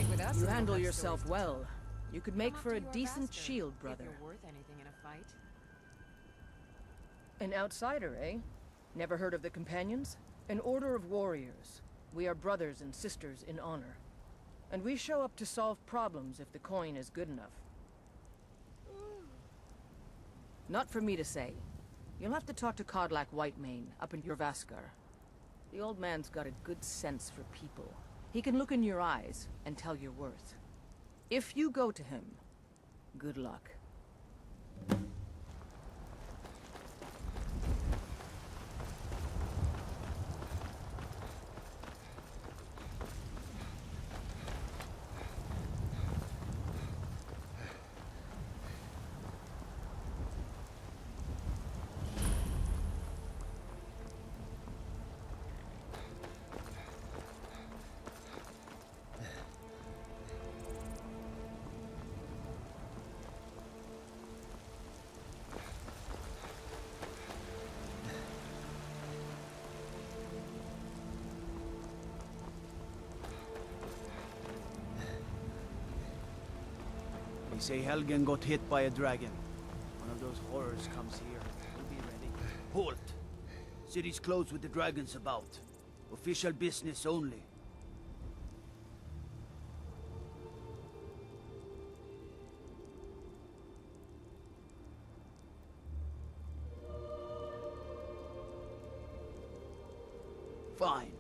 fight with us. You and we'll handle have yourself stories to tell. well. You could make Come for up a to your decent master, shield, if brother. you're worth anything in a fight. An outsider, eh? Never heard of the Companions? An order of warriors. We are brothers and sisters in honor. And we show up to solve problems if the coin is good enough. Not for me to say. You'll have to talk to Kodlak Whitemane up in your Vaskar. The old man's got a good sense for people. He can look in your eyes and tell your worth. If you go to him, good luck. They say Helgen got hit by a dragon. One of those horrors comes here. We'll be ready. Halt! City's closed with the dragons about. Official business only. Fine.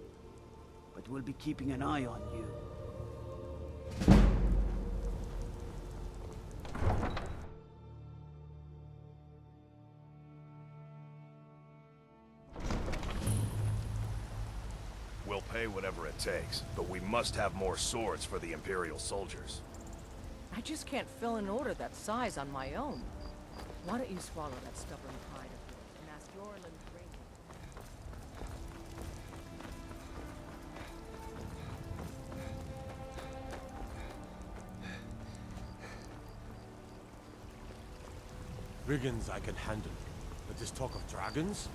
But we'll be keeping an eye on you. We'll pay whatever it takes, but we must have more swords for the Imperial soldiers. I just can't fill an order that size on my own. Why don't you swallow that stubborn pride of yours and ask Yorlin Drake? Brigands I can handle, but this talk of dragons?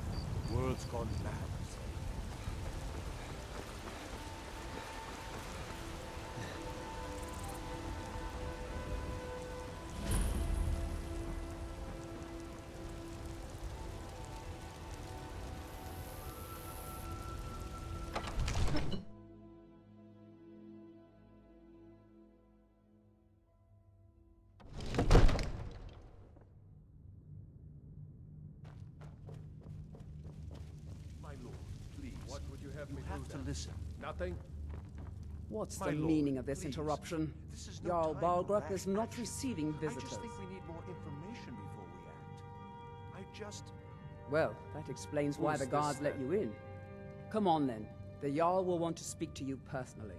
The world's gone mad. What would you have me You have do to then? listen. Nothing? What's My the lord, meaning of this please. interruption? This is no Jarl time for Balgrup rash is not action. receiving I visitors. just think we need more information before we act. I just... Well, that explains why Who's the guards this, let then? you in. Come on, then. The Jarl will want to speak to you personally.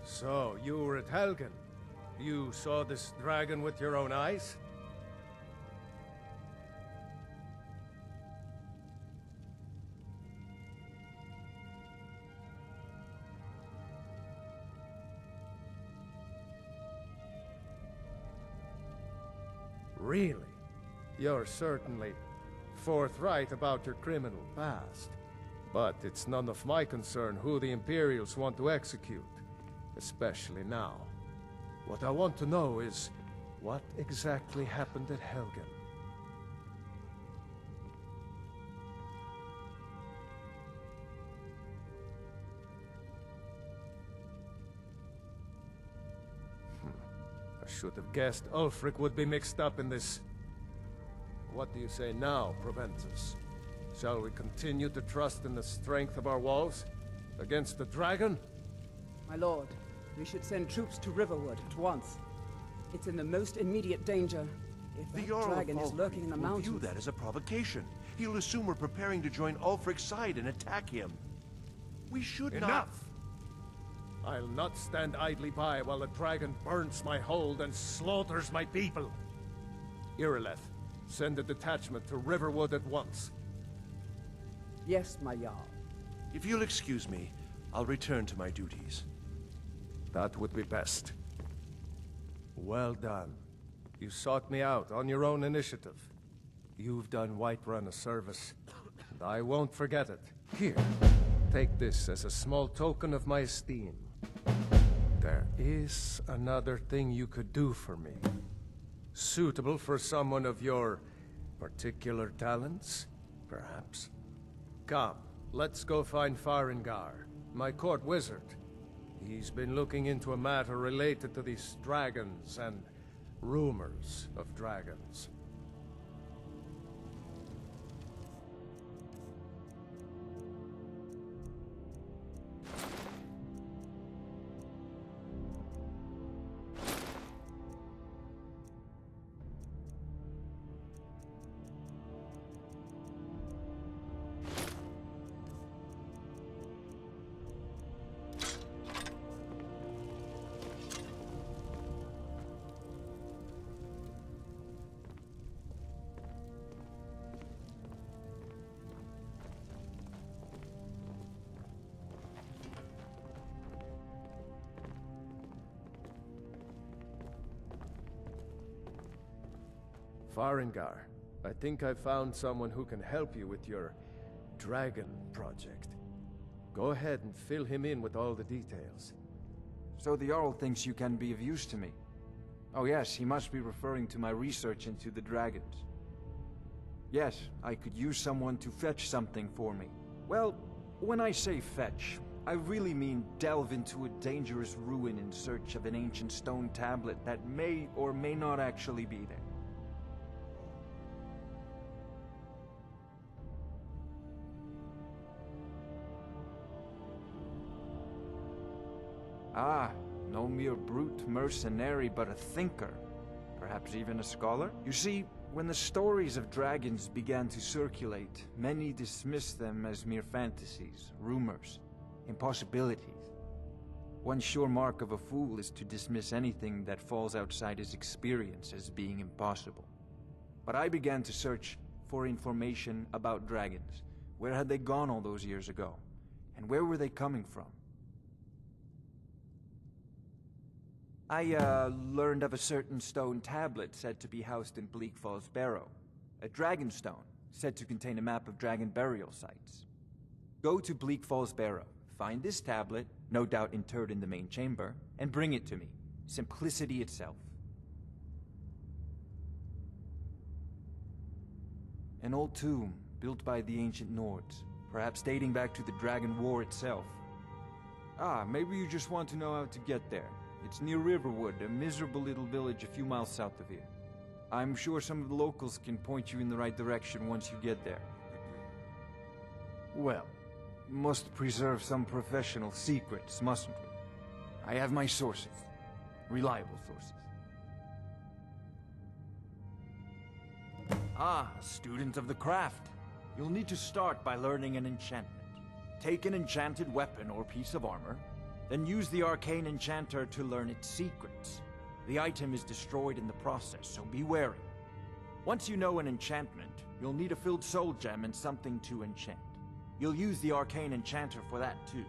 So, you were at Helgen. You saw this dragon with your own eyes? Really? You're certainly forthright about your criminal past. But it's none of my concern who the Imperials want to execute, especially now. What I want to know is, what exactly happened at Helgen? I should have guessed Ulfric would be mixed up in this. What do you say now, Proventus? Shall we continue to trust in the strength of our walls? Against the dragon? My lord, we should send troops to Riverwood at once. It's in the most immediate danger. If The that Jarl dragon of is lurking in the Falkreath will mountains... view that as a provocation. He'll assume we're preparing to join Ulfric's side and attack him. We should not... Enough! I'll not stand idly by while the dragon burns my hold and slaughters my people. Irileth, send a detachment to Riverwood at once. Yes, my Jarl. If you'll excuse me, I'll return to my duties. That would be best. Well done. You sought me out on your own initiative. You've done Whiterun a service, and I won't forget it. Here, take this as a small token of my esteem. There is another thing you could do for me. Suitable for someone of your particular talents, perhaps? Come, let's go find Farengar, my court wizard. He's been looking into a matter related to these dragons and rumors of dragons. Farengar, I think I found someone who can help you with your dragon project. Go ahead and fill him in with all the details. So the Jarl thinks you can be of use to me. Oh yes, he must be referring to my research into the dragons. Yes, I could use someone to fetch something for me. Well, when I say fetch, I really mean delve into a dangerous ruin in search of an ancient stone tablet that may or may not actually be there. Ah, no mere brute mercenary, but a thinker. Perhaps even a scholar? You see, when the stories of dragons began to circulate, many dismissed them as mere fantasies, rumors, impossibilities. One sure mark of a fool is to dismiss anything that falls outside his experience as being impossible. But I began to search for information about dragons. Where had they gone all those years ago? And where were they coming from? I learned of a certain stone tablet said to be housed in Bleak Falls Barrow. A dragon stone, said to contain a map of dragon burial sites. Go to Bleak Falls Barrow, find this tablet, no doubt interred in the main chamber, and bring it to me. Simplicity itself. An old tomb, built by the ancient Nords, perhaps dating back to the Dragon War itself. Ah, maybe you just want to know how to get there. It's near Riverwood, a miserable little village a few miles south of here. I'm sure some of the locals can point you in the right direction once you get there. Well, must preserve some professional secrets, mustn't we? I have my sources. Reliable sources. Ah, a student of the craft. You'll need to start by learning an enchantment. Take an enchanted weapon or piece of armor, then use the arcane enchanter to learn its secrets. The item is destroyed in the process, so be wary. Once you know an enchantment, you'll need a filled soul gem and something to enchant. You'll use the arcane enchanter for that too.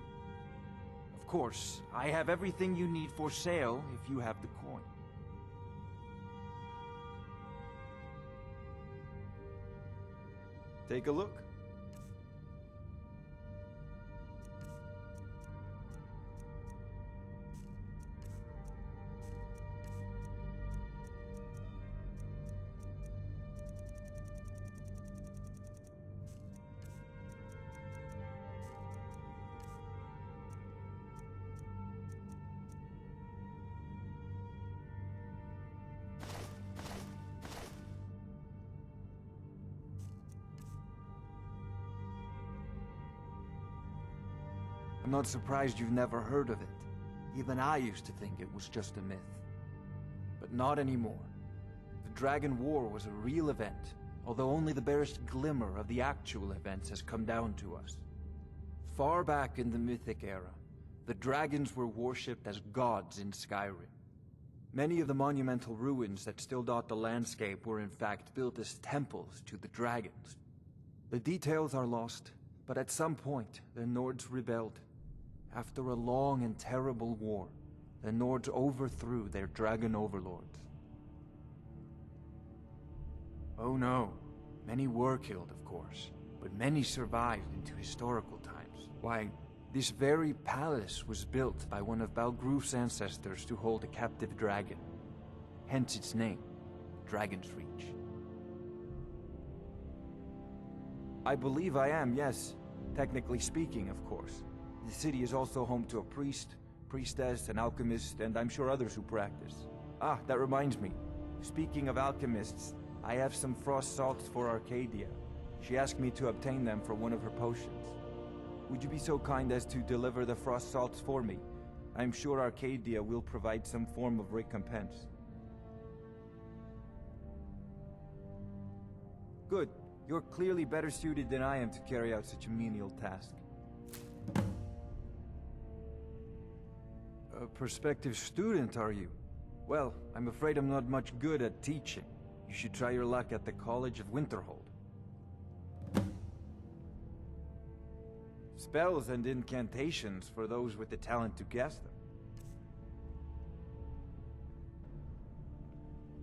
Of course, I have everything you need for sale if you have the coin. Take a look. I'm not surprised you've never heard of it. Even I used to think it was just a myth. But not anymore. The Dragon War was a real event, although only the barest glimmer of the actual events has come down to us. Far back in the Mythic era, the dragons were worshipped as gods in Skyrim. Many of the monumental ruins that still dot the landscape were in fact built as temples to the dragons. The details are lost, but at some point, the Nords rebelled. After a long and terrible war, the Nords overthrew their dragon overlords. Oh no, many were killed, of course, but many survived into historical times. Why, this very palace was built by one of Balgroof's ancestors to hold a captive dragon. Hence its name, Dragon's Reach. I believe I am, yes. Technically speaking, of course. The city is also home to a priest, priestess, an alchemist, and I'm sure others who practice. Ah, that reminds me. Speaking of alchemists, I have some frost salts for Arcadia. She asked me to obtain them for one of her potions. Would you be so kind as to deliver the frost salts for me? I'm sure Arcadia will provide some form of recompense. Good. You're clearly better suited than I am to carry out such a menial task. A prospective student, are you? Well, I'm afraid I'm not much good at teaching. You should try your luck at the College of Winterhold. Spells and incantations for those with the talent to cast them.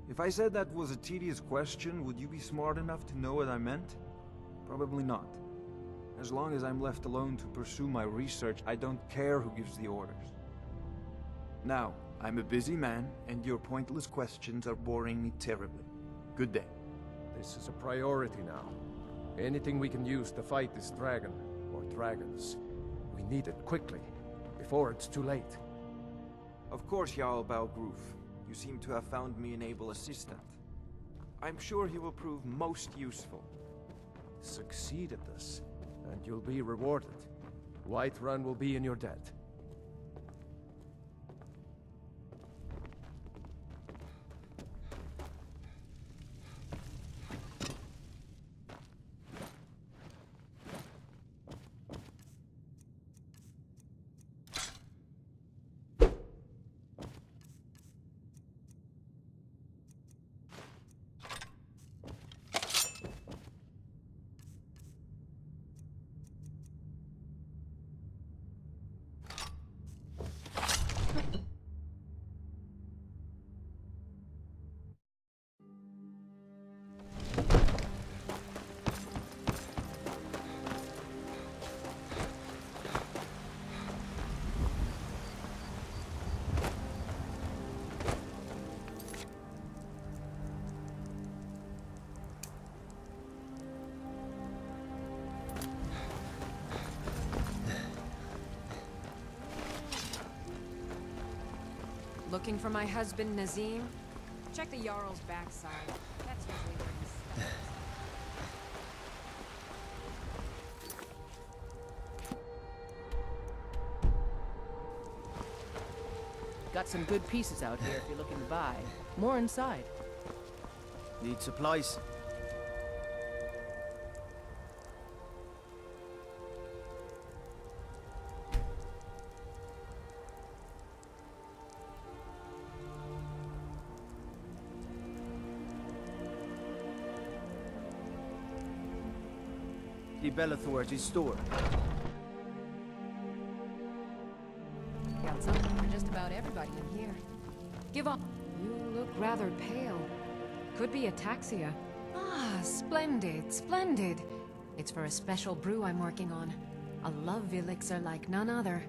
If I said that was a tedious question, would you be smart enough to know what I meant? Probably not. As long as I'm left alone to pursue my research, I don't care who gives the orders. Now, I'm a busy man, and your pointless questions are boring me terribly. Good day. This is a priority now. Anything we can use to fight this dragon, or dragons, we need it quickly, before it's too late. Of course, Jarl Balgroof. You seem to have found me an able assistant. I'm sure he will prove most useful. Succeed at this, and you'll be rewarded. Whiterun will be in your debt. Looking for my husband, Nazim? Check the Jarl's backside. That's usually where he's stuck. Got some good pieces out here if you're looking to buy. More inside. Need supplies? The Bellathor at his store. Got something for just about everybody in here. Give up. You look rather pale. Could be ataxia. Ah, splendid, splendid. It's for a special brew I'm working on. A love elixir like none other.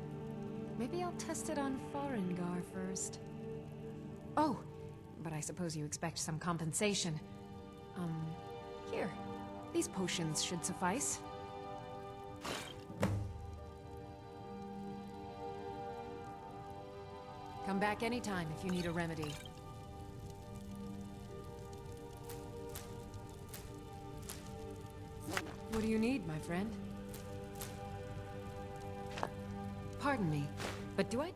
Maybe I'll test it on Farengar first. Oh, but I suppose you expect some compensation. Here. These potions should suffice. Come back anytime if you need a remedy. What do you need, my friend? Pardon me, but do I